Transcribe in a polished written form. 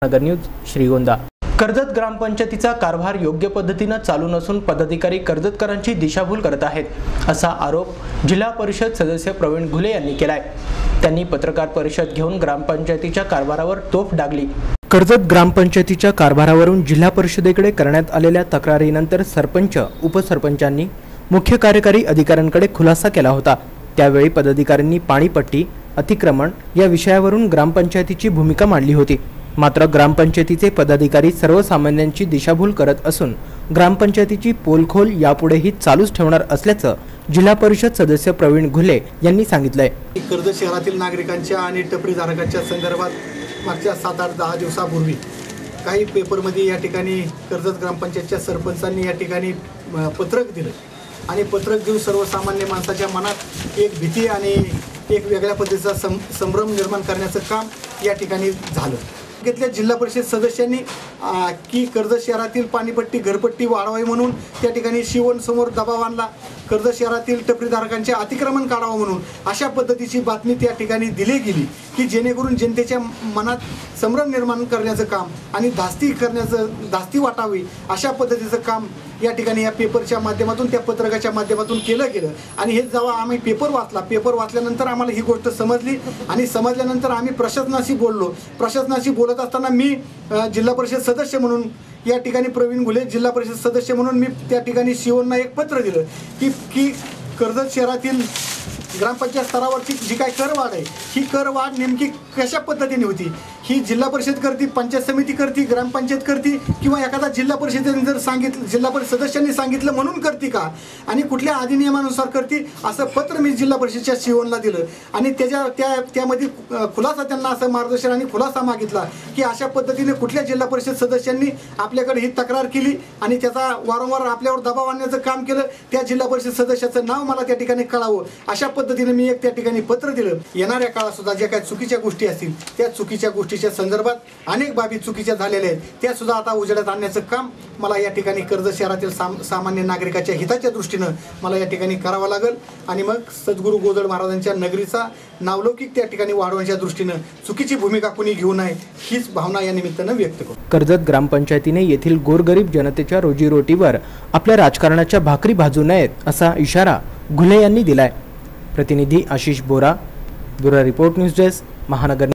नगर news Shrigonda. Karjat ग्रामपंचायतीचा कारभार योग्य पद्धतीने चालू नसून पदाधिकारी कर्जतकरांची दिशाभूल करत आहेत असा आरोप जिल्हा परिषद सदस्य प्रवीण घुले यांनी केलाय। त्यांनी पत्रकार परिषद घेऊन ग्रामपंचायतीच्या कारभारावर तोफ डागली। कर्जत ग्रामपंचायतीच्या कारभारावरून जिल्हा परिषदेकडे करण्यात आलेल्या तक्रारीनंतर सरपंच उपसरपंचांनी मुख्य कार्यकारी अधिकाऱ्यांकडे खुलासा केला होता। त्यावेळी पदाधिकाऱ्यांनी पाणीपट्टी अतिक्रमण या विषयावरून ग्रामपंचायतीची भूमिका मांडली होती। मात्र ग्रामपंचायतीचे पदाधिकारी सर्वसामान्यांची दिशाभूल करत असून ग्रामपंचायतीची पोलखोल यापुढेही चालूच ठेवणार असल्याचं जिल्हा परिषद सदस्य प्रवीण घुले यांनी सांगितलंय। कर्जत शहरातील नागरिकांच्या आणि टपरीधारकांच्या संदर्भात मागच्या 7-8-10 दिवसापूर्वी काही पेपरमध्ये या ठिकाणी कर्जत ग्रामपंचायतच्या सरपंचांनी या ठिकाणी पत्रक दिलं आणि पत्रक देऊन सर्वसामान्य माणसाच्या मनात एक भीती आणि एक वेगळ्या पद्धतीचा संभ्रम निर्माण करण्याचं काम या ठिकाणी झालं। घेतल्या जिल्हा परिषद सदस्यांनी की कर्जत शहरातील पाणीपट्टी घरपट्टी वाढवावी म्हणून त्या ठिकाणी शिवण समोर दबाव आणला। कर्जत शहरातील टपरीधारकांचे अतिक्रमण काढावं म्हणून अशा पद्धतीची बातमी त्या ठिकाणी दिली गेली की जेणेकरून जनतेच्या मनात संभ्रम निर्माण करण्याचं काम आणि धास्ती वाटावी अशा पद्धतीचं काम या ठिकाणी या पेपरच्या माध्यमातून त्या पत्रकाच्या माध्यमातून केलं गेलं। आणि हे जेव्हा आम्ही पेपर वाचल्यानंतर आम्हाला ही गोष्ट समजली आणि समजल्यानंतर आम्ही प्रशासनाशी बोललो। प्रशासनाशी बोलत असताना मी जिल्हा परिषद सदस्य म्हणून या ठिकाणी प्रवीण घुले जिल्हा परिषद सदस्य म्हणून मी त्या ठिकाणी शिवणना एक पत्र दिलं की कर्जत शहरातील ग्रामपंचायत स्तरावरची जी काय करवाढ आहे ही करवाढ नेमकी कशा पद्धतीने होती, ही जिल्हा परिषद करती, पंचायत समिती करती, ग्रामपंचायत करती किंवा एखादा जिल्हा परिषदेने जर सांगितलं जिल्हा परिषद सदस्यांनी सांगितलं म्हणून करती का आणि कुठल्या अधिनियमानुसार करती असं पत्र मी जिल्हा परिषदेच्या शिवणला दिलं। आणि त्यामध्ये खुलासा त्यांना असं मार्गदर्शन आणि खुलासा मागितला की अशा पद्धतीने कुठल्या जिल्हा परिषद सदस्यांनी आपल्याकडे ही तक्रार केली आणि त्याचा वारंवार आपल्यावर दबाव आणण्याचं काम केलं, त्या जिल्हा परिषद सदस्याचं नाव मला त्या ठिकाणी कळावं अशा पद्धतीने मी एक त्या ठिकाणी पत्र दिलं। येणाऱ्या काळात सुद्धा ज्या काही चुकीच्या गोष्टी असतील त्या चुकीच्या गोष्टीच्या संदर्भात अनेक बाबी चुकीच्या झालेल्या आहेत त्या सुद्धा आता उजेडात आणण्याचं काम मला या ठिकाणी कर्जत शहरातील सामान्य नागरिकाच्या हिताच्या दृष्टीनं मला या ठिकाणी करावं लागेल आणि मग सद्गुरू गोदड महाराजांच्या नगरीचा नावलौकिक त्या ठिकाणी वाढवण्याच्या दृष्टीनं चुकीची भूमिका कुणी घेऊ नये हीच भावना या निमित्तानं व्यक्त करतो। कर्जत ग्रामपंचायतीने येथील गोरगरीब जनतेच्या रोजीरोटीवर आपल्या राजकारणाच्या भाकरी भाजू नयेत असा इशारा घुले यांनी दिलाय। प्रतिनिधी आशिष बोरा, ब्युरो रिपोर्ट न्यूज डेस्क, महानगर।